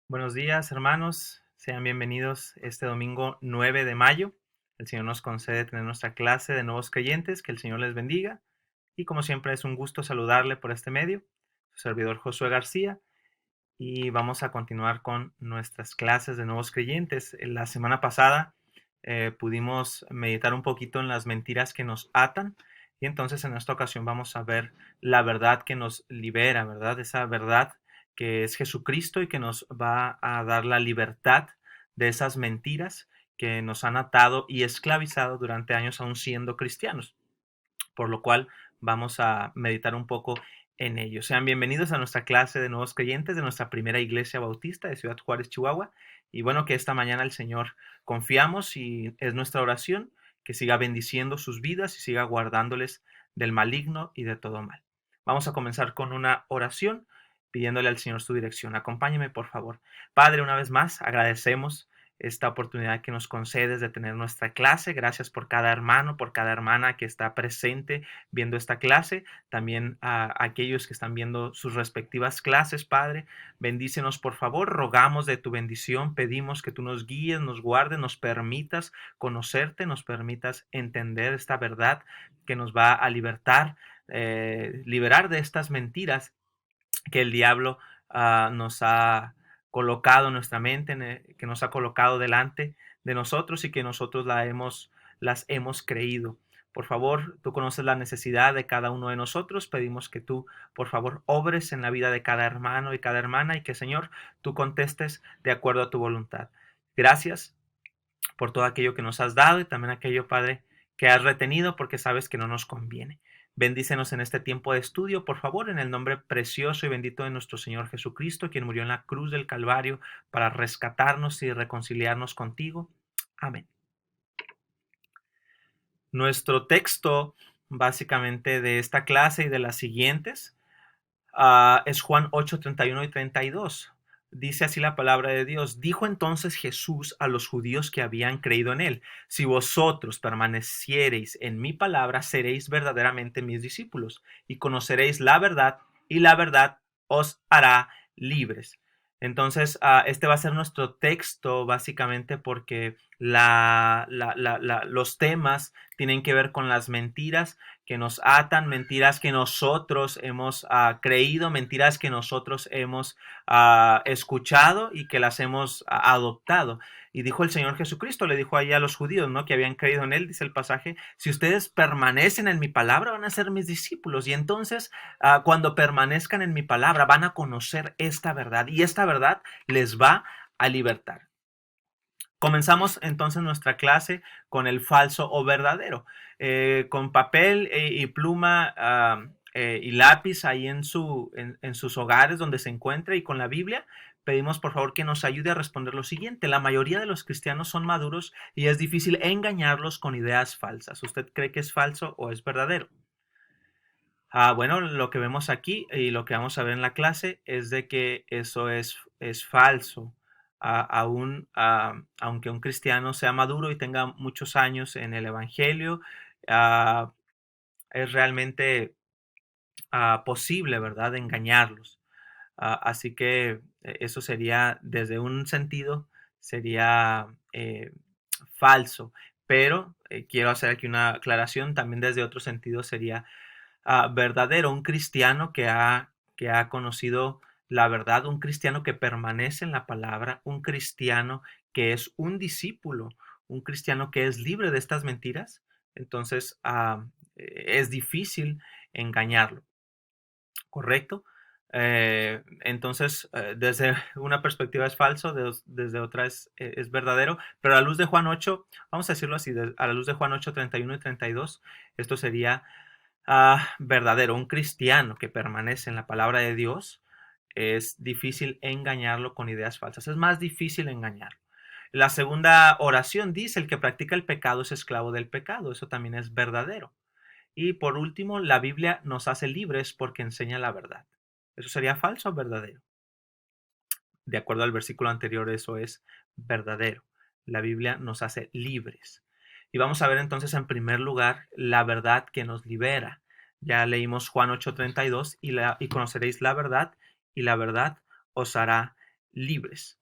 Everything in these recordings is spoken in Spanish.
Buenos días, hermanos. Sean bienvenidos este domingo 9 de mayo. El Señor nos concede tener nuestra clase de nuevos creyentes. Que el Señor les bendiga. Y como siempre es un gusto saludarle por este medio. Su servidor Josué García. Y vamos a continuar con nuestras clases de nuevos creyentes. La semana pasada pudimos meditar un poquito en las mentiras que nos atan. Y entonces en esta ocasión vamos a ver la verdad que nos libera, ¿verdad? Esa verdad que es Jesucristo y que nos va a dar la libertad de esas mentiras que nos han atado y esclavizado durante años aún siendo cristianos, por lo cual vamos a meditar un poco en ello. Sean bienvenidos a nuestra clase de nuevos creyentes de nuestra primera iglesia bautista de Ciudad Juárez, Chihuahua. Y bueno, que esta mañana el Señor confiamos y es nuestra oración que siga bendiciendo sus vidas y siga guardándoles del maligno y de todo mal. Vamos a comenzar con una oración pidiéndole al Señor su dirección. Acompáñeme, por favor. Padre, una vez más, agradecemos esta oportunidad que nos concedes de tener nuestra clase. Gracias por cada hermano, por cada hermana que está presente viendo esta clase. También a aquellos que están viendo sus respectivas clases, Padre. Bendícenos, por favor. Rogamos de tu bendición. Pedimos que tú nos guíes, nos guardes, nos permitas conocerte, nos permitas entender esta verdad que nos va a liberar de estas mentiras que el diablo nos ha colocado en nuestra mente, que nos ha colocado delante de nosotros y que nosotros las hemos creído. Por favor, tú conoces la necesidad de cada uno de nosotros. Pedimos que tú, por favor, obres en la vida de cada hermano y cada hermana y que, Señor, tú contestes de acuerdo a tu voluntad. Gracias por todo aquello que nos has dado y también aquello, Padre, que has retenido porque sabes que no nos conviene. Bendícenos en este tiempo de estudio, por favor, en el nombre precioso y bendito de nuestro Señor Jesucristo, quien murió en la cruz del Calvario para rescatarnos y reconciliarnos contigo. Amén. Nuestro texto, básicamente, de esta clase y de las siguientes, es Juan 8, 31 y 32. Dice así la palabra de Dios. Dijo entonces Jesús a los judíos que habían creído en él: si vosotros permaneciereis en mi palabra, seréis verdaderamente mis discípulos y conoceréis la verdad, y la verdad os hará libres. Entonces, este va a ser nuestro texto básicamente porque los temas tienen que ver con las mentiras que nos atan, mentiras que nosotros hemos creído, mentiras que nosotros hemos escuchado y que las hemos adoptado. Y dijo el Señor Jesucristo, le dijo ahí a los judíos, ¿no?, que habían creído en él, dice el pasaje: si ustedes permanecen en mi palabra, van a ser mis discípulos. Y entonces, cuando permanezcan en mi palabra, van a conocer esta verdad y esta verdad les va a libertar. Comenzamos entonces nuestra clase con el falso o verdadero. Con papel y pluma y lápiz ahí en sus hogares donde se encuentre, y con la Biblia, pedimos por favor que nos ayude a responder lo siguiente. La mayoría de los cristianos son maduros y es difícil engañarlos con ideas falsas. ¿Usted cree que es falso o es verdadero? Bueno, lo que vemos aquí y lo que vamos a ver en la clase es de que eso es falso. Aunque un cristiano sea maduro y tenga muchos años en el Evangelio, ah, es realmente posible, ¿verdad?, de engañarlos. Así que eso sería, desde un sentido, sería falso. Pero quiero hacer aquí una aclaración, también desde otro sentido sería verdadero, un cristiano que ha conocido la verdad, un cristiano que permanece en la palabra, un cristiano que es un discípulo, un cristiano que es libre de estas mentiras. Entonces es difícil engañarlo, ¿correcto? Entonces, desde una perspectiva es falso, desde otra es verdadero, pero a la luz de Juan 8, vamos a decirlo así, a la luz de Juan 8, 31 y 32, esto sería verdadero. Un cristiano que permanece en la palabra de Dios, es difícil engañarlo con ideas falsas. Es más difícil engañarlo. La segunda oración dice: el que practica el pecado es esclavo del pecado. Eso también es verdadero. Y por último, la Biblia nos hace libres porque enseña la verdad. ¿Eso sería falso o verdadero? De acuerdo al versículo anterior, eso es verdadero. La Biblia nos hace libres. Y vamos a ver entonces en primer lugar la verdad que nos libera. Ya leímos Juan 8:32 y conoceréis la verdad y la verdad os hará libres.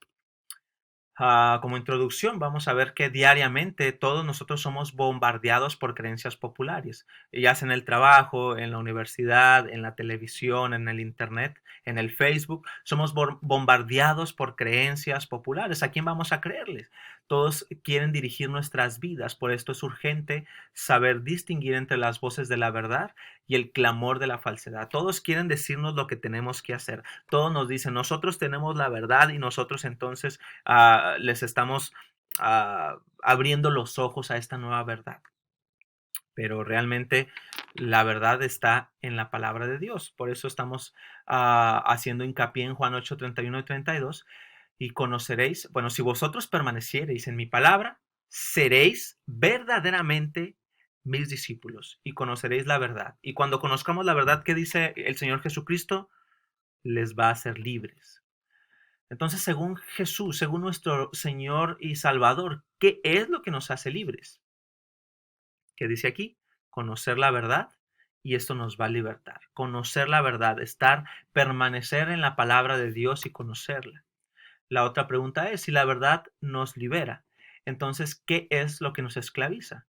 Como introducción, vamos a ver que diariamente todos nosotros somos bombardeados por creencias populares, ya sea en el trabajo, en la universidad, en la televisión, en el internet, en el Facebook. Somos bombardeados por creencias populares. ¿A quién vamos a creerles? Todos quieren dirigir nuestras vidas, por esto es urgente saber distinguir entre las voces de la verdad y el clamor de la falsedad. Todos quieren decirnos lo que tenemos que hacer. Todos nos dicen, nosotros tenemos la verdad y nosotros entonces les estamos abriendo los ojos a esta nueva verdad. Pero realmente la verdad está en la palabra de Dios. Por eso estamos haciendo hincapié en Juan 8, 31 y 32. Y conoceréis, bueno, si vosotros permaneciereis en mi palabra, seréis verdaderamente mis discípulos y conoceréis la verdad. Y cuando conozcamos la verdad que dice el Señor Jesucristo, les va a hacer libres. Entonces, según Jesús, según nuestro Señor y Salvador, ¿qué es lo que nos hace libres? ¿Qué dice aquí? Conocer la verdad y esto nos va a libertar. Conocer la verdad, permanecer en la palabra de Dios y conocerla. La otra pregunta es, si la verdad nos libera, entonces, ¿qué es lo que nos esclaviza?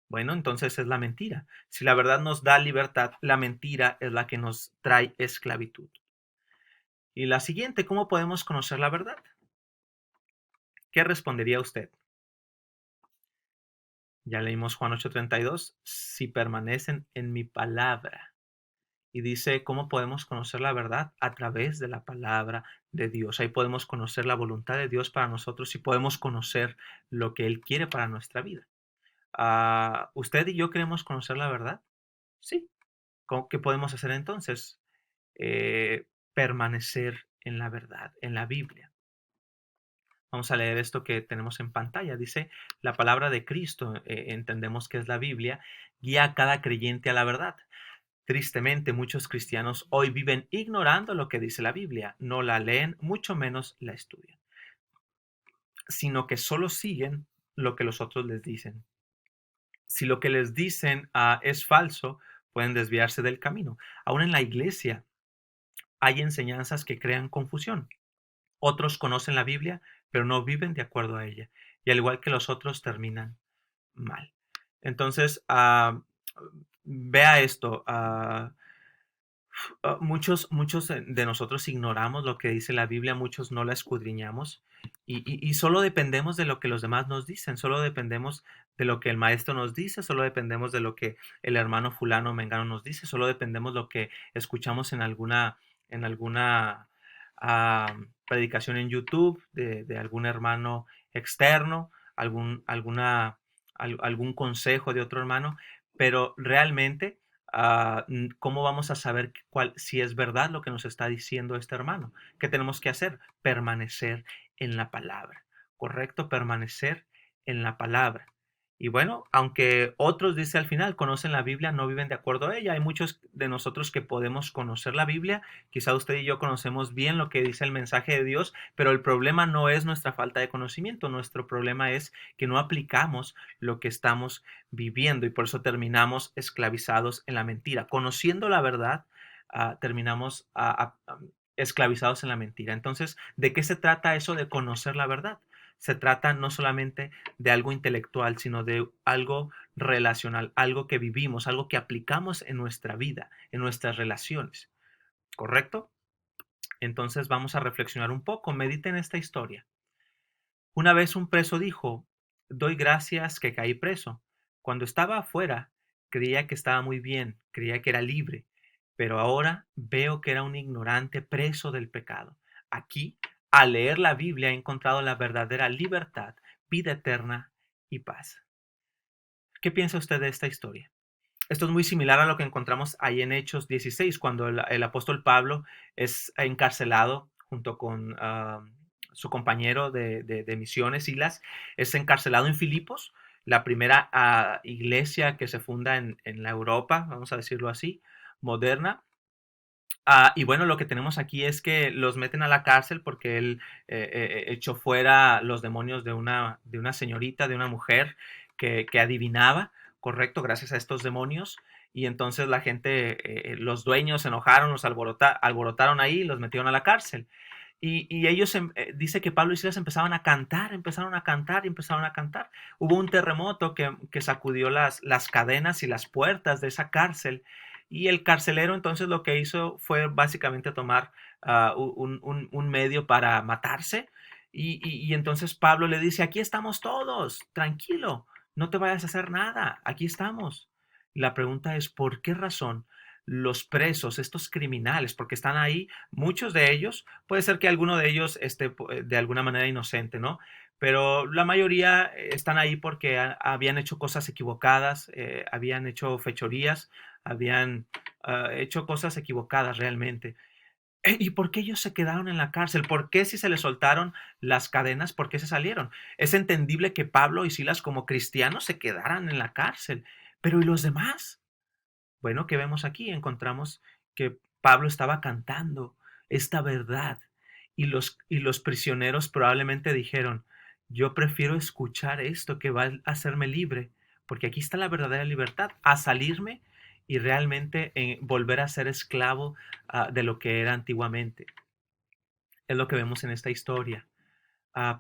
Bueno, entonces es la mentira. Si la verdad nos da libertad, la mentira es la que nos trae esclavitud. Y la siguiente, ¿cómo podemos conocer la verdad? ¿Qué respondería usted? Ya leímos Juan 8:32, si permanecen en mi palabra. Y dice, ¿cómo podemos conocer la verdad? A través de la palabra de Dios. Ahí podemos conocer la voluntad de Dios para nosotros y podemos conocer lo que Él quiere para nuestra vida. ¿Usted y yo queremos conocer la verdad? Sí. ¿Qué podemos hacer entonces? Permanecer en la verdad, en la Biblia. Vamos a leer esto que tenemos en pantalla. Dice, la palabra de Cristo, entendemos que es la Biblia, guía a cada creyente a la verdad. Tristemente, muchos cristianos hoy viven ignorando lo que dice la Biblia. No la leen, mucho menos la estudian, sino que solo siguen lo que los otros les dicen. Si lo que les dicen es falso, pueden desviarse del camino. Aún en la iglesia hay enseñanzas que crean confusión. Otros conocen la Biblia, pero no viven de acuerdo a ella. Y al igual que los otros, terminan mal. Entonces, vea esto. Muchos de nosotros ignoramos lo que dice la Biblia, muchos no la escudriñamos y solo dependemos de lo que los demás nos dicen, solo dependemos de lo que el maestro nos dice, solo dependemos de lo que el hermano fulano o mengano nos dice, solo dependemos de lo que escuchamos en alguna predicación en YouTube de algún hermano externo, algún consejo de otro hermano, pero realmente ¿cómo vamos a saber si es verdad lo que nos está diciendo este hermano? ¿Qué tenemos que hacer? Permanecer en la palabra, ¿correcto? Permanecer en la palabra. Y bueno, aunque otros, dice al final, conocen la Biblia, no viven de acuerdo a ella. Hay muchos de nosotros que podemos conocer la Biblia. Quizá usted y yo conocemos bien lo que dice el mensaje de Dios, pero el problema no es nuestra falta de conocimiento. Nuestro problema es que no aplicamos lo que estamos viviendo y por eso terminamos esclavizados en la mentira. Conociendo la verdad, terminamos esclavizados en la mentira. Entonces, ¿de qué se trata eso de conocer la verdad? Se trata no solamente de algo intelectual, sino de algo relacional, algo que vivimos, algo que aplicamos en nuestra vida, en nuestras relaciones. ¿Correcto? Entonces vamos a reflexionar un poco. Mediten esta historia. Una vez un preso dijo, doy gracias que caí preso. Cuando estaba afuera, creía que estaba muy bien, creía que era libre, pero ahora veo que era un ignorante preso del pecado. Aquí, al leer la Biblia, he encontrado la verdadera libertad, vida eterna y paz. ¿Qué piensa usted de esta historia? Esto es muy similar a lo que encontramos ahí en Hechos 16, cuando el apóstol Pablo es encarcelado junto con su compañero de misiones, Silas, es encarcelado en Filipos, la primera iglesia que se funda en la Europa, vamos a decirlo así, moderna. Y bueno, lo que tenemos aquí es que los meten a la cárcel porque él echó fuera los demonios de una señorita, de una mujer que adivinaba, correcto, gracias a estos demonios. Y entonces la gente, los dueños se enojaron, los alborotaron ahí y los metieron a la cárcel. Y ellos, dice que Pablo y Silas empezaron a cantar, empezaron a cantar y empezaron a cantar. Hubo un terremoto que sacudió las cadenas y las puertas de esa cárcel. Y el carcelero entonces lo que hizo fue básicamente tomar un medio para matarse. Y entonces Pablo le dice, aquí estamos todos, tranquilo, no te vayas a hacer nada, aquí estamos. Y la pregunta es, ¿por qué razón los presos, estos criminales, porque están ahí, muchos de ellos, puede ser que alguno de ellos esté de alguna manera inocente, ¿no? Pero la mayoría están ahí porque habían hecho cosas equivocadas, habían hecho fechorías, habían hecho cosas equivocadas realmente. ¿Y por qué ellos se quedaron en la cárcel? ¿Por qué si se les soltaron las cadenas, por qué se salieron? Es entendible que Pablo y Silas como cristianos se quedaran en la cárcel, pero ¿y los demás? Bueno, ¿qué vemos aquí? Encontramos que Pablo estaba cantando esta verdad y los prisioneros probablemente dijeron, yo prefiero escuchar esto que va a hacerme libre, porque aquí está la verdadera libertad, a salirme y realmente volver a ser esclavo de lo que era antiguamente. Es lo que vemos en esta historia.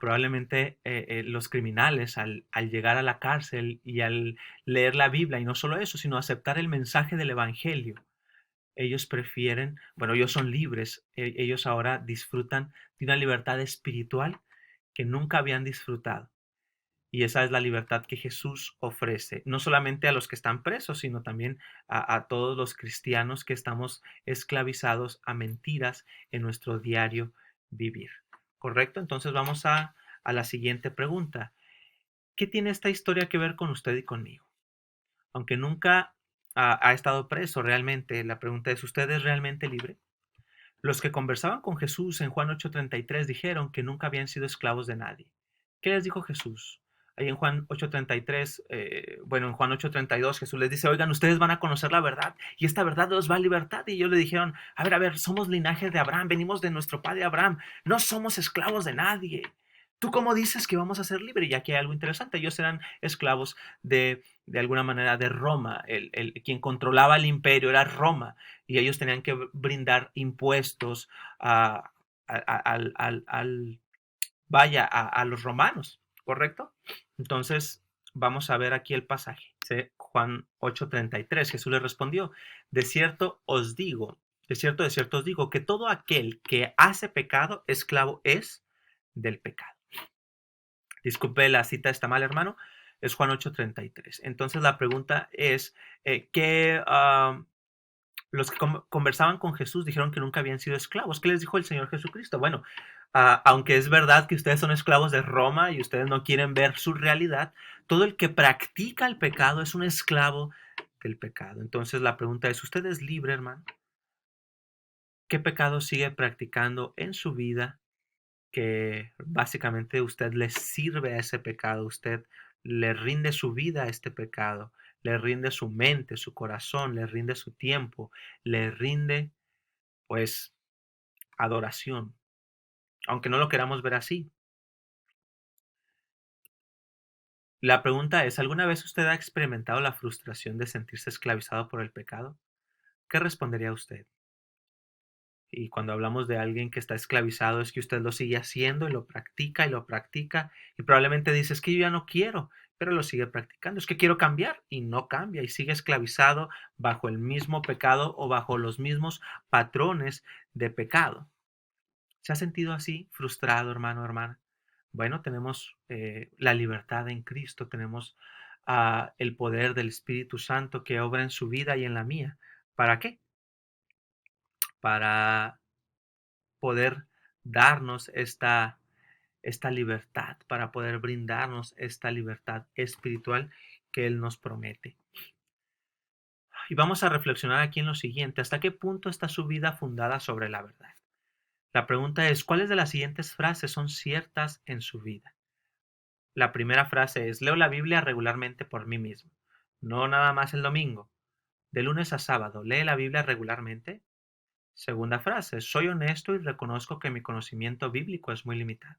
Probablemente los criminales al llegar a la cárcel y al leer la Biblia, y no solo eso, sino aceptar el mensaje del Evangelio, ellos prefieren, bueno, ellos son libres, ellos ahora disfrutan de una libertad espiritual que nunca habían disfrutado. Y esa es la libertad que Jesús ofrece, no solamente a los que están presos, sino también a todos los cristianos que estamos esclavizados a mentiras en nuestro diario vivir. ¿Correcto? Entonces vamos a la siguiente pregunta. ¿Qué tiene esta historia que ver con usted y conmigo? Aunque nunca ha estado preso realmente, la pregunta es, ¿usted es realmente libre? Los que conversaban con Jesús en Juan 8:33 dijeron que nunca habían sido esclavos de nadie. ¿Qué les dijo Jesús? Ahí en Juan 8:33, bueno, en Juan 8:32 Jesús les dice, oigan, ustedes van a conocer la verdad y esta verdad los va a libertad. Y ellos le dijeron, a ver, somos linaje de Abraham, venimos de nuestro padre Abraham, no somos esclavos de nadie. ¿Tú cómo dices que vamos a ser libres? Y aquí hay algo interesante, ellos eran esclavos de alguna manera de Roma, quien controlaba el imperio era Roma y ellos tenían que brindar impuestos a, vaya, a los romanos, ¿correcto? Entonces, vamos a ver aquí el pasaje. Dice Juan 8:33, Jesús le respondió, de cierto os digo, que todo aquel que hace pecado, esclavo es del pecado. Disculpe, la cita está mal, hermano. Es Juan 8:33. Entonces, la pregunta es, ¿qué los que conversaban con Jesús dijeron que nunca habían sido esclavos? ¿Qué les dijo el Señor Jesucristo? Bueno, aunque es verdad que ustedes son esclavos de Roma y ustedes no quieren ver su realidad, todo el que practica el pecado es un esclavo del pecado. Entonces la pregunta es, ¿usted es libre, hermano? ¿Qué pecado sigue practicando en su vida que básicamente usted le sirve a ese pecado? Usted le rinde su vida a este pecado, le rinde su mente, su corazón, le rinde su tiempo, le rinde pues adoración, aunque no lo queramos ver así. La pregunta es, ¿alguna vez usted ha experimentado la frustración de sentirse esclavizado por el pecado? ¿Qué respondería usted? Y cuando hablamos de alguien que está esclavizado es que usted lo sigue haciendo y lo practica y probablemente dice, es que yo ya no quiero, pero lo sigue practicando. Es que quiero cambiar y no cambia y sigue esclavizado bajo el mismo pecado o bajo los mismos patrones de pecado. ¿Se ha sentido así, frustrado, hermano, hermana? Bueno, tenemos la libertad en Cristo, tenemos el poder del Espíritu Santo que obra en su vida y en la mía. ¿Para qué? Para poder darnos esta libertad, para poder brindarnos esta libertad espiritual que Él nos promete. Y vamos a reflexionar aquí en lo siguiente, ¿hasta qué punto está su vida fundada sobre la verdad? La pregunta es, ¿cuáles de las siguientes frases son ciertas en su vida? La primera frase es, leo la Biblia regularmente por mí mismo, no nada más el domingo. De lunes a sábado, ¿lee la Biblia regularmente? Segunda frase, soy honesto y reconozco que mi conocimiento bíblico es muy limitado.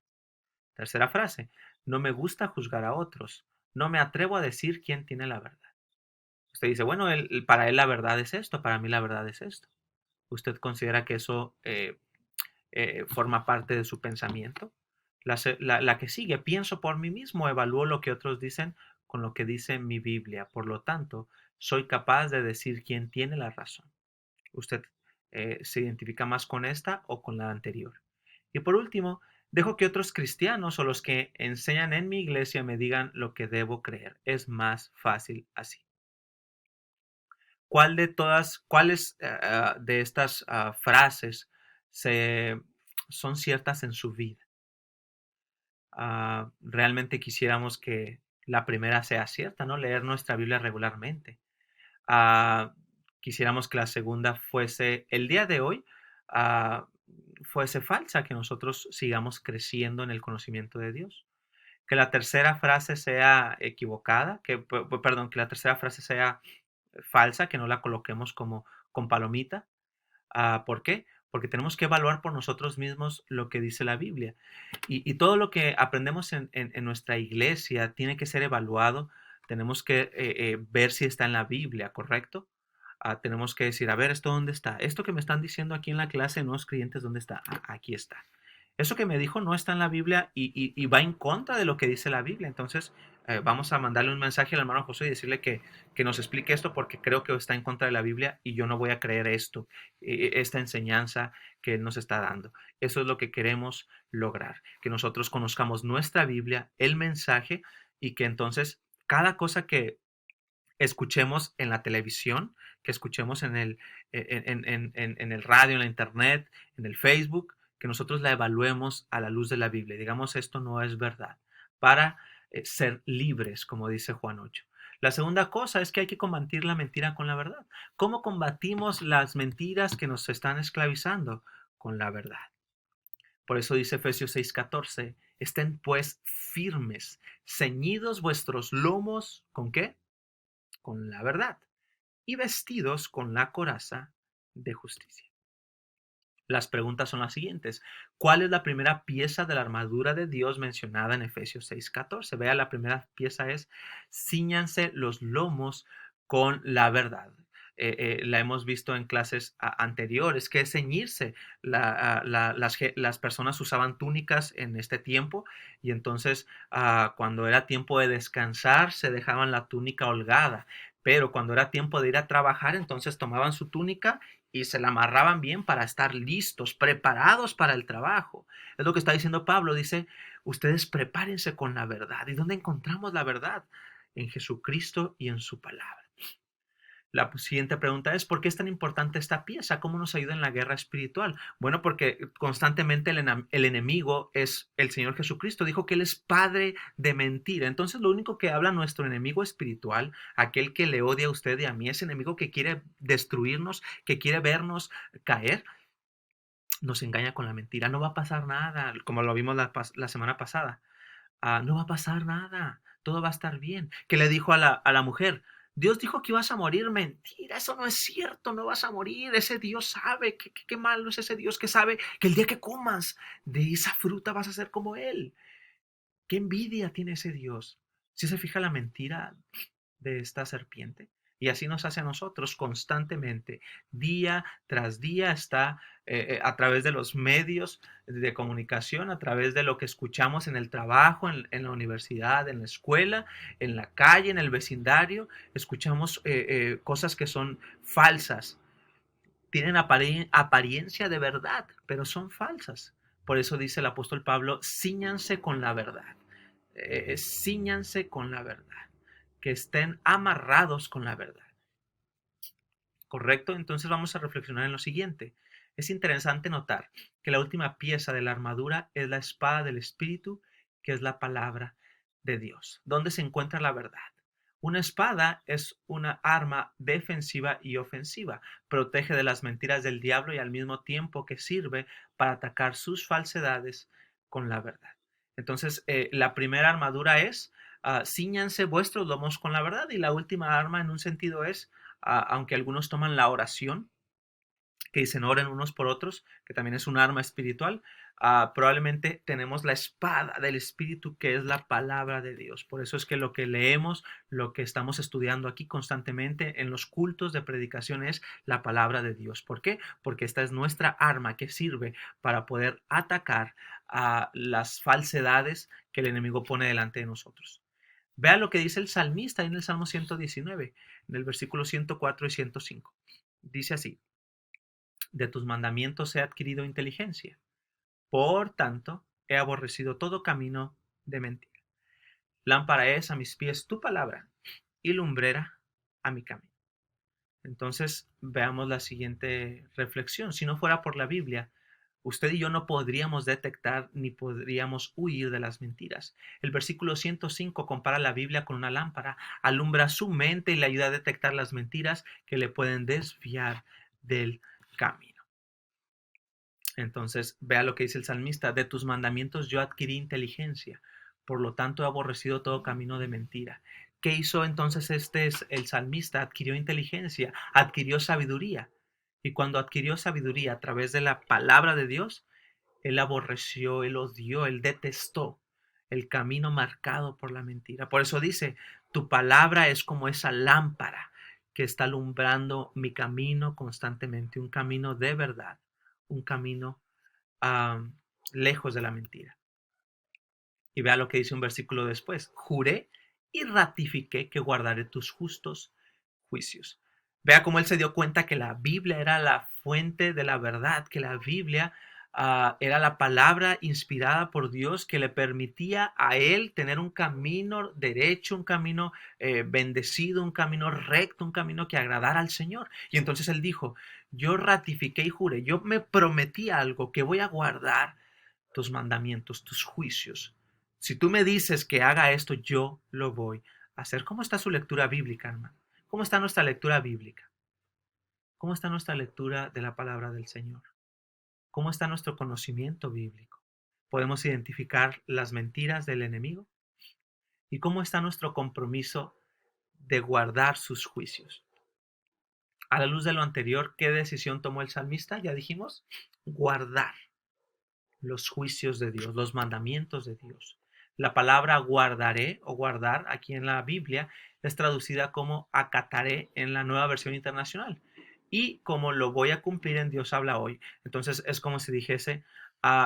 Tercera frase, no me gusta juzgar a otros, no me atrevo a decir quién tiene la verdad. Usted dice, bueno, para él la verdad es esto, para mí la verdad es esto. ¿Usted considera que eso forma parte de su pensamiento. La que sigue, pienso por mí mismo, evalúo lo que otros dicen con lo que dice mi Biblia. Por lo tanto, soy capaz de decir quién tiene la razón. ¿Usted se identifica más con esta o con la anterior? Y por último, dejo que otros cristianos o los que enseñan en mi iglesia me digan lo que debo creer. Es más fácil así. ¿Cuáles de estas frases son ciertas en su vida? Realmente quisiéramos que la primera sea cierta, ¿no? Leer nuestra Biblia regularmente. Ah, Quisiéramos que la segunda fuese el día de hoy, ah, fuese falsa, que nosotros sigamos creciendo en el conocimiento de Dios. Que la tercera frase sea equivocada, perdón, que la tercera frase sea falsa, que no la coloquemos como con palomita. ¿Por qué? Porque tenemos que evaluar por nosotros mismos lo que dice la Biblia. Y todo lo que aprendemos en nuestra iglesia tiene que ser evaluado. Tenemos que ver si está en la Biblia, ¿correcto? Tenemos que decir, a ver, ¿esto dónde está? Esto que me están diciendo aquí en la clase de nuevos creyentes, ¿dónde está? Aquí está. Eso que me dijo no está en la Biblia y va en contra de lo que dice la Biblia. Entonces, vamos a mandarle un mensaje al hermano José y decirle que nos explique esto porque creo que está en contra de la Biblia y yo no voy a creer esto, esta enseñanza que él nos está dando. Eso es lo que queremos lograr, que nosotros conozcamos nuestra Biblia, el mensaje y que entonces cada cosa que escuchemos en la televisión, que escuchemos en el radio, en la internet, en el Facebook, que nosotros la evaluemos a la luz de la Biblia. Digamos, esto no es verdad, para ser libres, como dice Juan 8. La segunda cosa es que hay que combatir la mentira con la verdad. ¿Cómo combatimos las mentiras que nos están esclavizando? Con la verdad. Por eso dice Efesios 6:14, estén pues firmes, ceñidos vuestros lomos, ¿con qué? Con la verdad y vestidos con la coraza de justicia. Las preguntas son las siguientes. ¿Cuál es la primera pieza de la armadura de Dios mencionada en Efesios 6:14? Vea, la primera pieza es cíñanse los lomos con la verdad. La hemos visto en clases anteriores, que es ceñirse. Las personas usaban túnicas en este tiempo y entonces cuando era tiempo de descansar se dejaban la túnica holgada, pero cuando era tiempo de ir a trabajar entonces tomaban su túnica y se la amarraban bien para estar listos, preparados para el trabajo. Es lo que está diciendo Pablo, dice, ustedes prepárense con la verdad. ¿Y dónde encontramos la verdad? En Jesucristo y en su palabra. La siguiente pregunta es, ¿por qué es tan importante esta pieza? ¿Cómo nos ayuda en la guerra espiritual? Bueno, porque constantemente el enemigo es el Señor Jesucristo. Dijo que Él es padre de mentira. Entonces, lo único que habla nuestro enemigo espiritual, aquel que le odia a usted y a mí, ese enemigo que quiere destruirnos, que quiere vernos caer, nos engaña con la mentira. No va a pasar nada, como lo vimos la semana pasada. No va a pasar nada, todo va a estar bien. ¿Qué le dijo a la mujer? Dios dijo que ibas a morir. Mentira, eso no es cierto, no vas a morir. Ese Dios sabe, qué malo es ese Dios que sabe que el día que comas de esa fruta vas a ser como Él. Qué envidia tiene ese Dios. Si se fija la mentira de esta serpiente. Y así nos hace a nosotros constantemente, día tras día, está a través de los medios de comunicación, a través de lo que escuchamos en el trabajo, en la universidad, en la escuela, en la calle, en el vecindario, escuchamos cosas que son falsas, tienen apariencia de verdad, pero son falsas. Por eso dice el apóstol Pablo, cíñanse con la verdad, cíñanse con la verdad, que estén amarrados con la verdad. ¿Correcto? Entonces vamos a reflexionar en lo siguiente. Es interesante notar que la última pieza de la armadura es la espada del Espíritu, que es la palabra de Dios. ¿Dónde se encuentra la verdad? Una espada es una arma defensiva y ofensiva. Protege de las mentiras del diablo y al mismo tiempo que sirve para atacar sus falsedades con la verdad. Entonces, la primera armadura es cíñanse vuestros lomos con la verdad, y la última arma en un sentido es, aunque algunos toman la oración que dicen oren unos por otros, que también es un arma espiritual. Probablemente tenemos la espada del Espíritu, que es la palabra de Dios. Por eso es que lo que leemos, lo que estamos estudiando aquí constantemente en los cultos de predicación es la palabra de Dios. ¿Por qué? Porque esta es nuestra arma que sirve para poder atacar a las falsedades que el enemigo pone delante de nosotros. Vea lo que dice el salmista en el Salmo 119, en el versículo 104 y 105. Dice así: de tus mandamientos he adquirido inteligencia. Por tanto, he aborrecido todo camino de mentira. Lámpara es a mis pies tu palabra y lumbrera a mi camino. Entonces, veamos la siguiente reflexión. Si no fuera por la Biblia, usted y yo no podríamos detectar ni podríamos huir de las mentiras. El versículo 105 compara la Biblia con una lámpara, alumbra su mente y le ayuda a detectar las mentiras que le pueden desviar del camino. Entonces, vea lo que dice el salmista: de tus mandamientos yo adquirí inteligencia, por lo tanto he aborrecido todo camino de mentira. ¿Qué hizo entonces el salmista? Adquirió inteligencia, adquirió sabiduría. Y cuando adquirió sabiduría a través de la palabra de Dios, él aborreció, él odió, él detestó el camino marcado por la mentira. Por eso dice: tu palabra es como esa lámpara que está alumbrando mi camino constantemente, un camino de verdad, un camino um, lejos de la mentira. Y vea lo que dice un versículo después: juré y ratifiqué que guardaré tus justos juicios. Vea cómo él se dio cuenta que la Biblia era la fuente de la verdad, que la Biblia era la palabra inspirada por Dios que le permitía a él tener un camino derecho, un camino bendecido, un camino recto, un camino que agradara al Señor. Y entonces él dijo: yo ratifiqué y juré, yo me prometí algo, que voy a guardar tus mandamientos, tus juicios. Si tú me dices que haga esto, yo lo voy a hacer. ¿Cómo está su lectura bíblica, hermano? ¿Cómo está nuestra lectura bíblica? ¿Cómo está nuestra lectura de la palabra del Señor? ¿Cómo está nuestro conocimiento bíblico? ¿Podemos identificar las mentiras del enemigo? ¿Y cómo está nuestro compromiso de guardar sus juicios? A la luz de lo anterior, ¿qué decisión tomó el salmista? Ya dijimos, guardar los juicios de Dios, los mandamientos de Dios. La palabra guardaré o guardar aquí en la Biblia es traducida como acataré en la Nueva Versión Internacional. Y como lo voy a cumplir en Dios habla hoy. Entonces es como si dijese: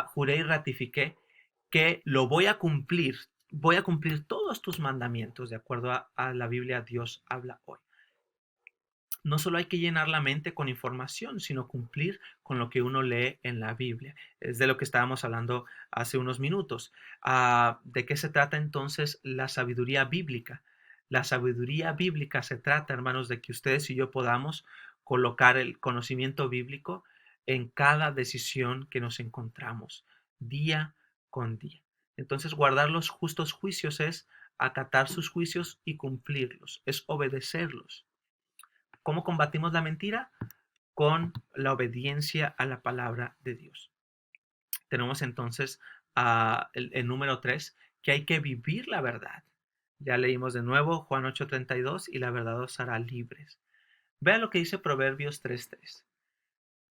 juré y ratifiqué que lo voy a cumplir todos tus mandamientos de acuerdo a la Biblia Dios habla hoy. No solo hay que llenar la mente con información, sino cumplir con lo que uno lee en la Biblia. Es de lo que estábamos hablando hace unos minutos. ¿De qué se trata entonces la sabiduría bíblica? La sabiduría bíblica se trata, hermanos, de que ustedes y yo podamos colocar el conocimiento bíblico en cada decisión que nos encontramos, día con día. Entonces, guardar los justos juicios es acatar sus juicios y cumplirlos, es obedecerlos. ¿Cómo combatimos la mentira? Con la obediencia a la palabra de Dios. Tenemos entonces el número 3, que hay que vivir la verdad. Ya leímos de nuevo Juan 8:32, y la verdad os hará libres. Vea lo que dice Proverbios 3:3.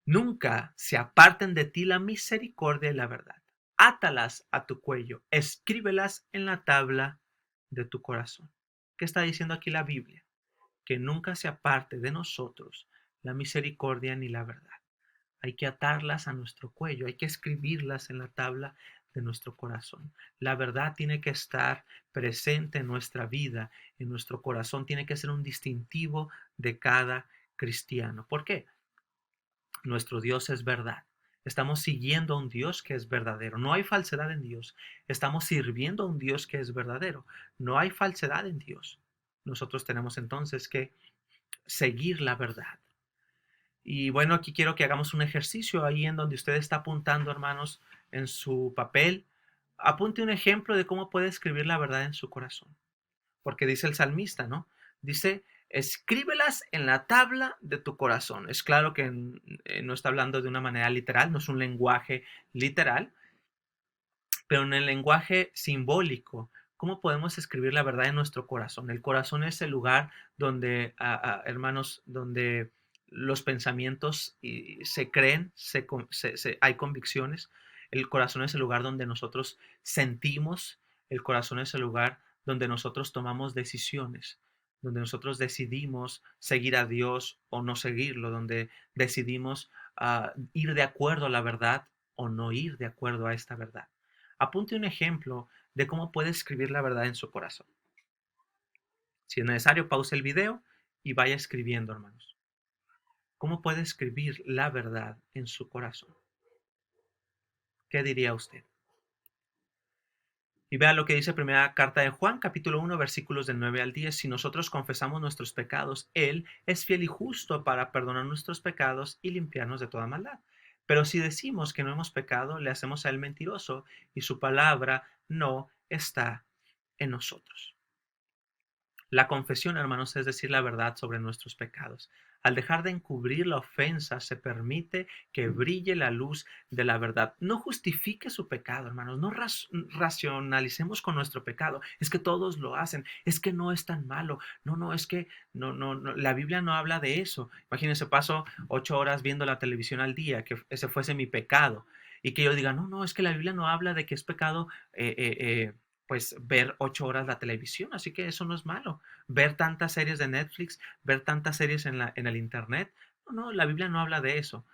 Nunca se aparten de ti la misericordia y la verdad. Átalas a tu cuello, escríbelas en la tabla de tu corazón. ¿Qué está diciendo aquí la Biblia? Que nunca se aparte de nosotros la misericordia ni la verdad. Hay que atarlas a nuestro cuello, hay que escribirlas en la tabla de nuestro corazón. La verdad tiene que estar presente en nuestra vida, en nuestro corazón, tiene que ser un distintivo de cada cristiano. ¿Por qué? Nuestro Dios es verdad. Estamos siguiendo a un Dios que es verdadero. No hay falsedad en Dios. Estamos sirviendo a un Dios que es verdadero. No hay falsedad en Dios. Nosotros tenemos entonces que seguir la verdad. Y bueno, aquí quiero que hagamos un ejercicio ahí en donde usted está apuntando, hermanos, en su papel. Apunte un ejemplo de cómo puede escribir la verdad en su corazón. Porque dice el salmista, ¿no? Dice: escríbelas en la tabla de tu corazón. Es claro que no está hablando de una manera literal, no es un lenguaje literal, pero en el lenguaje simbólico. ¿Cómo podemos escribir la verdad en nuestro corazón? El corazón es el lugar donde, hermanos, donde los pensamientos se creen, hay convicciones. El corazón es el lugar donde nosotros sentimos, el corazón es el lugar donde nosotros tomamos decisiones, donde nosotros decidimos seguir a Dios o no seguirlo, donde decidimos ir de acuerdo a la verdad o no ir de acuerdo a esta verdad. Apunte un ejemplo de cómo puede escribir la verdad en su corazón. Si es necesario, pause el video y vaya escribiendo, hermanos. ¿Cómo puede escribir la verdad en su corazón? ¿Qué diría usted? Y vea lo que dice primera carta de Juan, capítulo 1, versículos del 9 al 10. Si nosotros confesamos nuestros pecados, Él es fiel y justo para perdonar nuestros pecados y limpiarnos de toda maldad. Pero si decimos que no hemos pecado, le hacemos a Él mentiroso y su palabra no está en nosotros. La confesión, hermanos, es decir la verdad sobre nuestros pecados. Al dejar de encubrir la ofensa, se permite que brille la luz de la verdad. No justifique su pecado, hermanos. No racionalicemos con nuestro pecado. Es que todos lo hacen. Es que no es tan malo. No, es que no. La Biblia no habla de eso. Imagínense, paso 8 horas viendo la televisión al día, que ese fuese mi pecado. Y que yo diga, no, es que la Biblia no habla de que es pecado pues ver 8 horas la televisión, así que eso no es malo. Ver tantas series de Netflix, ver tantas series en el internet, no, la Biblia no habla de eso.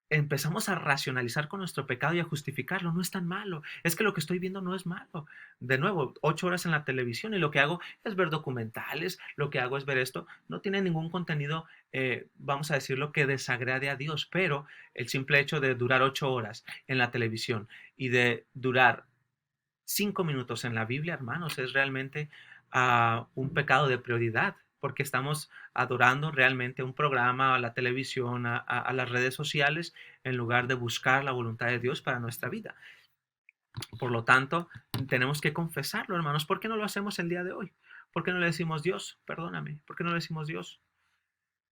Empezamos a racionalizar con nuestro pecado y a justificarlo, no es tan malo, es que lo que estoy viendo no es malo. De nuevo, 8 horas en la televisión y lo que hago es ver documentales, lo que hago es ver esto, no tiene ningún contenido, vamos a decirlo, que desagrade a Dios, pero el simple hecho de durar 8 horas en la televisión y de durar 5 minutos en la Biblia, hermanos, es realmente un pecado de prioridad, porque estamos adorando realmente un programa, a la televisión, a las redes sociales, en lugar de buscar la voluntad de Dios para nuestra vida. Por lo tanto, tenemos que confesarlo, hermanos. ¿Por qué no lo hacemos el día de hoy? ¿Por qué no le decimos, Dios, perdóname? ¿Por qué no le decimos, Dios,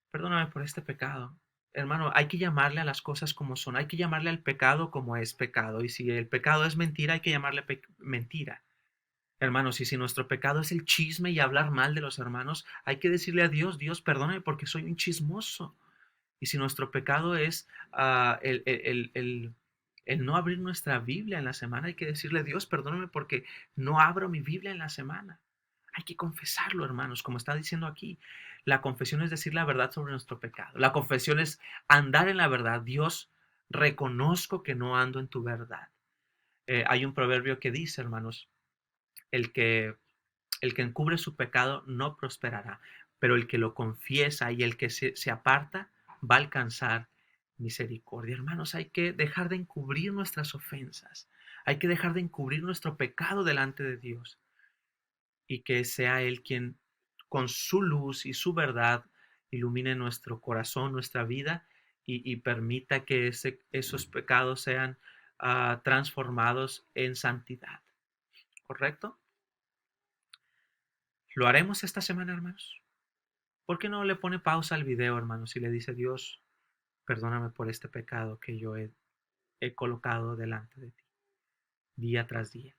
perdóname por este pecado? Hermano, hay que llamarle a las cosas como son, hay que llamarle al pecado como es pecado. Y si el pecado es mentira, hay que llamarle mentira. Hermanos, y si nuestro pecado es el chisme y hablar mal de los hermanos, hay que decirle a Dios, Dios, perdóname porque soy un chismoso. Y si nuestro pecado es el no abrir nuestra Biblia en la semana, hay que decirle, Dios, perdóname porque no abro mi Biblia en la semana. Hay que confesarlo, hermanos, como está diciendo aquí. La confesión es decir la verdad sobre nuestro pecado. La confesión es andar en la verdad. Dios, reconozco que no ando en tu verdad. Hay un proverbio que dice, hermanos, el que el que encubre su pecado no prosperará, pero el que lo confiesa y el que se aparta va a alcanzar misericordia. Hermanos, hay que dejar de encubrir nuestras ofensas. Hay que dejar de encubrir nuestro pecado delante de Dios y que sea Él quien con su luz y su verdad ilumine nuestro corazón, nuestra vida y permita que esos pecados sean transformados en santidad. ¿Correcto? ¿Lo haremos esta semana, hermanos? ¿Por qué no le pone pausa al video, hermanos, y le dice, Dios, perdóname por este pecado que yo he colocado delante de ti, día tras día?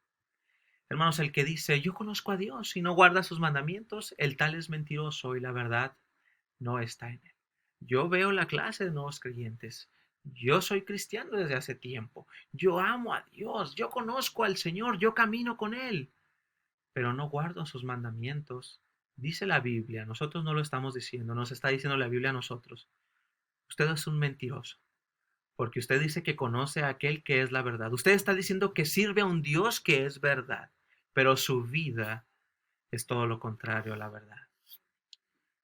Hermanos, el que dice, yo conozco a Dios y no guarda sus mandamientos, el tal es mentiroso y la verdad no está en él. Yo veo la clase de nuevos creyentes. Yo soy cristiano desde hace tiempo. Yo amo a Dios. Yo conozco al Señor. Yo camino con Él. Pero no guardo sus mandamientos. Dice la Biblia, nosotros no lo estamos diciendo, nos está diciendo la Biblia a nosotros. Usted es un mentiroso, porque usted dice que conoce a aquel que es la verdad. Usted está diciendo que sirve a un Dios que es verdad, pero su vida es todo lo contrario a la verdad.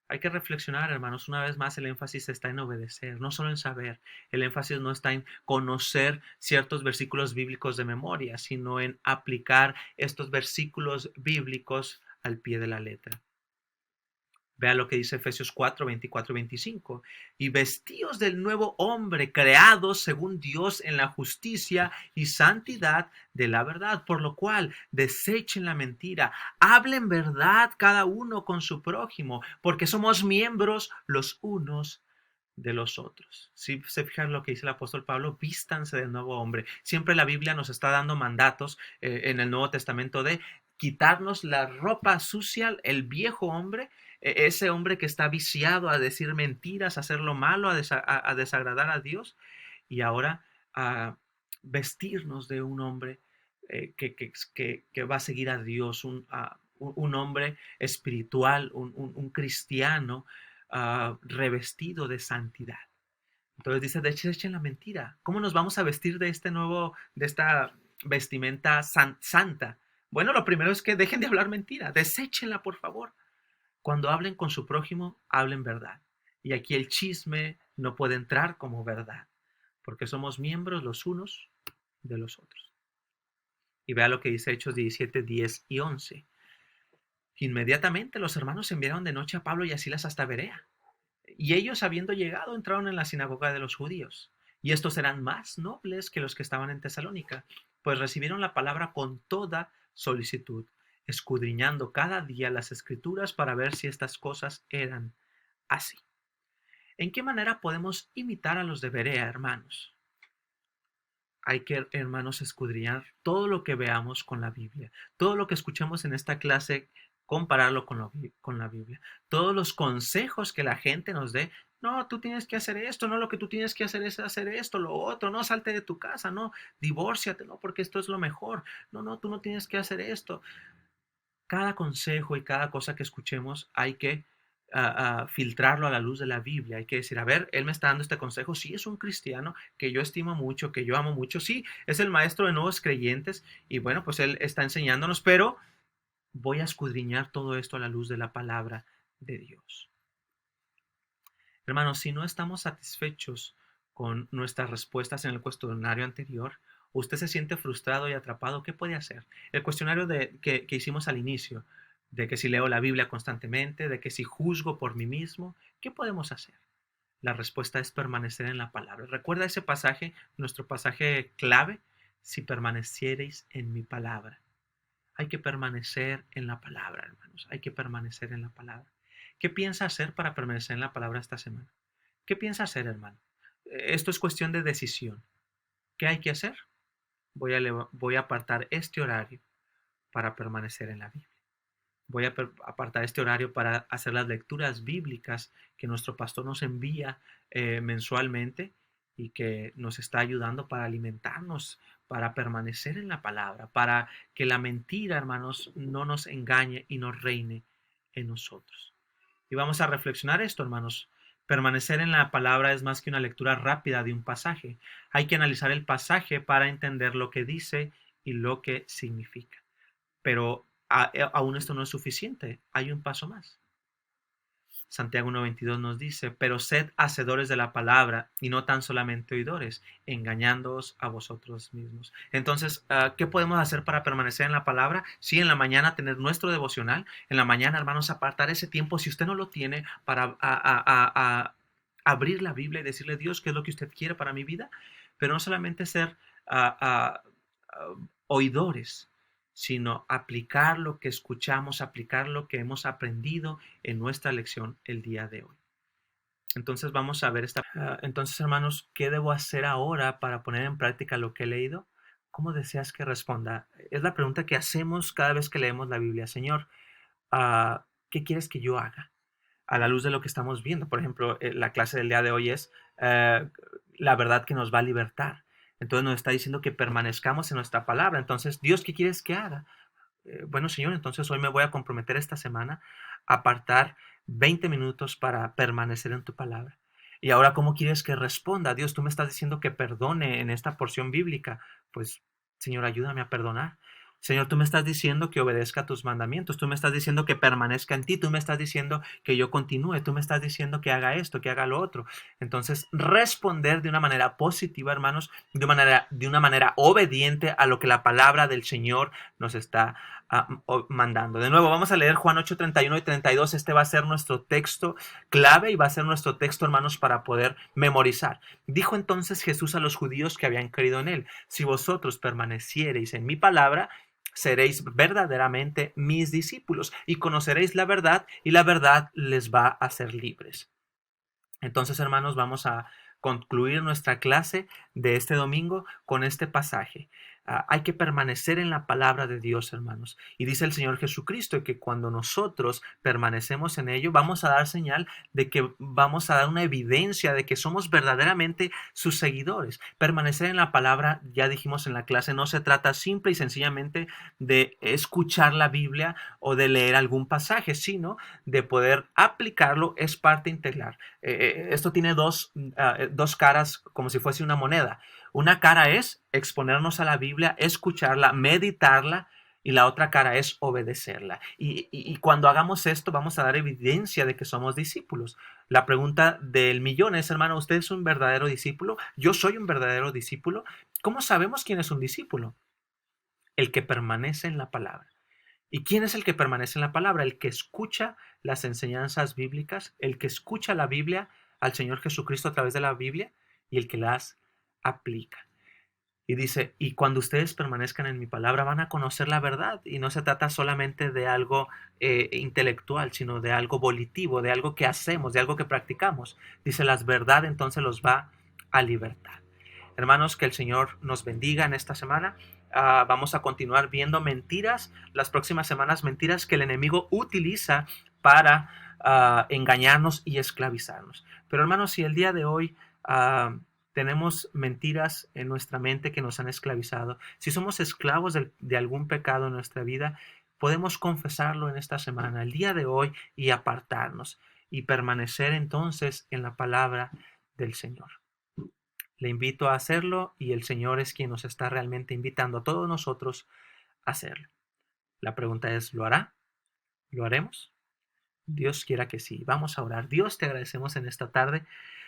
Hay que reflexionar, hermanos, una vez más el énfasis está en obedecer, no solo en saber. El énfasis no está en conocer ciertos versículos bíblicos de memoria, sino en aplicar estos versículos bíblicos al pie de la letra. Vea lo que dice Efesios 4, 24 y 25. Y vestíos del nuevo hombre, creados según Dios en la justicia y santidad de la verdad, por lo cual desechen la mentira, hablen verdad cada uno con su prójimo, porque somos miembros los unos de los otros. Si se fijan lo que dice el apóstol Pablo, vístanse del nuevo hombre. Siempre la Biblia nos está dando mandatos en el Nuevo Testamento de quitarnos la ropa sucia, el viejo hombre, ese hombre que está viciado a decir mentiras, a hacer lo malo, a desagradar a Dios, y ahora a vestirnos de un hombre que va a seguir a Dios, un hombre espiritual, un cristiano revestido de santidad. Entonces dice, desechen la mentira. ¿Cómo nos vamos a vestir de de esta vestimenta santa? Bueno, lo primero es que dejen de hablar mentira, deséchenla por favor. Cuando hablen con su prójimo, hablen verdad. Y aquí el chisme no puede entrar como verdad, porque somos miembros los unos de los otros. Y vea lo que dice Hechos 17, 10 y 11. Inmediatamente los hermanos enviaron de noche a Pablo y a Silas hasta Berea. Y ellos, habiendo llegado, entraron en la sinagoga de los judíos. Y estos eran más nobles que los que estaban en Tesalónica, pues recibieron la palabra con toda solicitud, escudriñando cada día las escrituras para ver si estas cosas eran así. ¿En qué manera podemos imitar a los de Berea, hermanos? Hay que, hermanos, escudriñar todo lo que veamos con la Biblia, todo lo que escuchemos en esta clase, compararlo con la Biblia, todos los consejos que la gente nos dé. No, tú tienes que hacer esto, no, lo que tú tienes que hacer es hacer esto, lo otro, no, salte de tu casa, no, divórciate, no, porque esto es lo mejor, no, no, tú no tienes que hacer esto. Cada consejo y cada cosa que escuchemos hay que filtrarlo a la luz de la Biblia. Hay que decir, a ver, él me está dando este consejo. Sí, es un cristiano que yo estimo mucho, que yo amo mucho. Sí, es el maestro de nuevos creyentes y bueno, pues él está enseñándonos, pero voy a escudriñar todo esto a la luz de la palabra de Dios. Hermanos, si no estamos satisfechos con nuestras respuestas en el cuestionario anterior, usted se siente frustrado y atrapado, ¿qué puede hacer? El cuestionario que hicimos al inicio, de que si leo la Biblia constantemente, de que si juzgo por mí mismo, ¿qué podemos hacer? La respuesta es permanecer en la palabra. ¿Recuerda ese pasaje, nuestro pasaje clave? Si permaneciereis en mi palabra. Hay que permanecer en la palabra, hermanos. Hay que permanecer en la palabra. ¿Qué piensa hacer para permanecer en la palabra esta semana? ¿Qué piensa hacer, hermano? Esto es cuestión de decisión. ¿Qué hay que hacer? Voy a apartar este horario para permanecer en la Biblia. Voy a apartar este horario para hacer las lecturas bíblicas que nuestro pastor nos envía mensualmente y que nos está ayudando para alimentarnos, para permanecer en la palabra, para que la mentira, hermanos, no nos engañe y nos reine en nosotros. Y vamos a reflexionar esto, hermanos. Permanecer en la palabra es más que una lectura rápida de un pasaje. Hay que analizar el pasaje para entender lo que dice y lo que significa. Pero aún esto no es suficiente. Hay un paso más. Santiago 1:22 nos dice, pero sed hacedores de la palabra y no tan solamente oidores, engañándoos a vosotros mismos. Entonces, ¿qué podemos hacer para permanecer en la palabra? Sí, en la mañana tener nuestro devocional, en la mañana, hermanos, apartar ese tiempo, si usted no lo tiene, para abrir la Biblia y decirle, Dios, ¿qué es lo que usted quiere para mi vida? Pero no solamente ser oidores, sino aplicar lo que escuchamos, aplicar lo que hemos aprendido en nuestra lección el día de hoy. Entonces vamos a ver entonces, hermanos, ¿qué debo hacer ahora para poner en práctica lo que he leído? ¿Cómo deseas que responda? Es la pregunta que hacemos cada vez que leemos la Biblia. Señor, ¿qué quieres que yo haga? A la luz de lo que estamos viendo. Por ejemplo, la clase del día de hoy es la verdad que nos va a libertar. Entonces nos está diciendo que permanezcamos en nuestra palabra. Entonces, Dios, ¿qué quieres que haga? Bueno, Señor, entonces hoy me voy a comprometer esta semana a apartar 20 minutos para permanecer en tu palabra. Y ahora, ¿cómo quieres que responda? Dios, tú me estás diciendo que perdone en esta porción bíblica. Pues, Señor, ayúdame a perdonar. Señor, tú me estás diciendo que obedezca a tus mandamientos, tú me estás diciendo que permanezca en ti, tú me estás diciendo que yo continúe, tú me estás diciendo que haga esto, que haga lo otro. Entonces, responder de una manera positiva, hermanos, de una manera obediente a lo que la palabra del Señor nos está mandando. De nuevo, vamos a leer Juan 8, 31 y 32. Este va a ser nuestro texto clave y va a ser nuestro texto, hermanos, para poder memorizar. Dijo entonces Jesús a los judíos que habían creído en él, si vosotros permaneciereis en mi palabra, seréis verdaderamente mis discípulos y conoceréis la verdad y la verdad les va a hacer libres. Entonces, hermanos, vamos a concluir nuestra clase de este domingo con este pasaje. Hay que permanecer en la palabra de Dios, hermanos. Y dice el Señor Jesucristo que cuando nosotros permanecemos en ello, vamos a dar señal de que vamos a dar una evidencia de que somos verdaderamente sus seguidores. Permanecer en la palabra, ya dijimos en la clase, no se trata simple y sencillamente de escuchar la Biblia o de leer algún pasaje, sino de poder aplicarlo, es parte integral. Esto tiene dos caras, como si fuese una moneda. Una cara es exponernos a la Biblia, escucharla, meditarla, y la otra cara es obedecerla. Y cuando hagamos esto, vamos a dar evidencia de que somos discípulos. La pregunta del millón es, hermano, ¿usted es un verdadero discípulo? Yo soy un verdadero discípulo. ¿Cómo sabemos quién es un discípulo? El que permanece en la palabra. ¿Y quién es el que permanece en la palabra? El que escucha las enseñanzas bíblicas, el que escucha la Biblia, al Señor Jesucristo a través de la Biblia, y el que las aplica. Y dice, y cuando ustedes permanezcan en mi palabra van a conocer la verdad. Y no se trata solamente de algo intelectual, sino de algo volitivo, de algo que hacemos, de algo que practicamos. Dice, la verdad entonces los va a libertar. Hermanos, que el Señor nos bendiga en esta semana. Vamos a continuar viendo mentiras, las próximas semanas, mentiras que el enemigo utiliza para engañarnos y esclavizarnos. Pero hermanos, si el día de hoy tenemos mentiras en nuestra mente que nos han esclavizado, si somos esclavos de algún pecado en nuestra vida, podemos confesarlo en esta semana, el día de hoy, y apartarnos y permanecer entonces en la palabra del Señor. Le invito a hacerlo y el Señor es quien nos está realmente invitando a todos nosotros a hacerlo. La pregunta es, ¿lo hará? ¿Lo haremos? Dios quiera que sí. Vamos a orar. Dios, te agradecemos en esta tarde,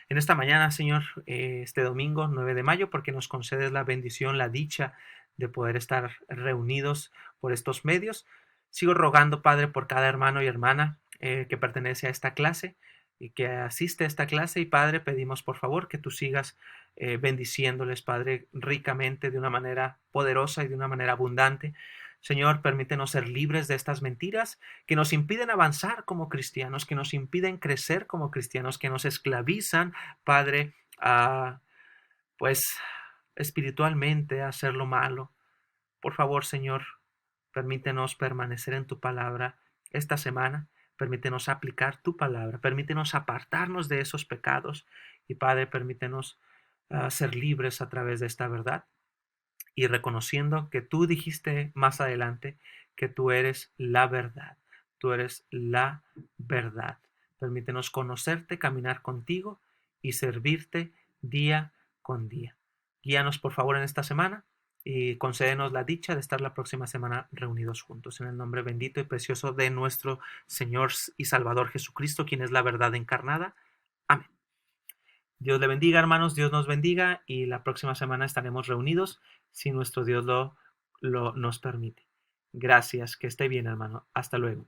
en esta mañana, Señor, este domingo 9 de mayo, porque nos concedes la bendición, la dicha de poder estar reunidos por estos medios. Sigo rogando, Padre, por cada hermano y hermana que pertenece a esta clase y que asiste a esta clase. Y Padre, pedimos por favor que tú sigas bendiciéndoles, Padre, ricamente, de una manera poderosa y de una manera abundante. Señor, permítenos ser libres de estas mentiras que nos impiden avanzar como cristianos, que nos impiden crecer como cristianos, que nos esclavizan, Padre, pues espiritualmente a hacer lo malo. Por favor, Señor, permítenos permanecer en tu palabra esta semana. Permítenos aplicar tu palabra. Permítenos apartarnos de esos pecados. Y Padre, permítenos ser libres a través de esta verdad. Y reconociendo que tú dijiste más adelante que tú eres la verdad. Tú eres la verdad. Permítenos conocerte, caminar contigo y servirte día con día. Guíanos por favor en esta semana y concédenos la dicha de estar la próxima semana reunidos juntos. En el nombre bendito y precioso de nuestro Señor y Salvador Jesucristo, quien es la verdad encarnada. Amén. Dios le bendiga, hermanos, Dios nos bendiga y la próxima semana estaremos reunidos si nuestro Dios nos permite. Gracias, que esté bien, hermano. Hasta luego.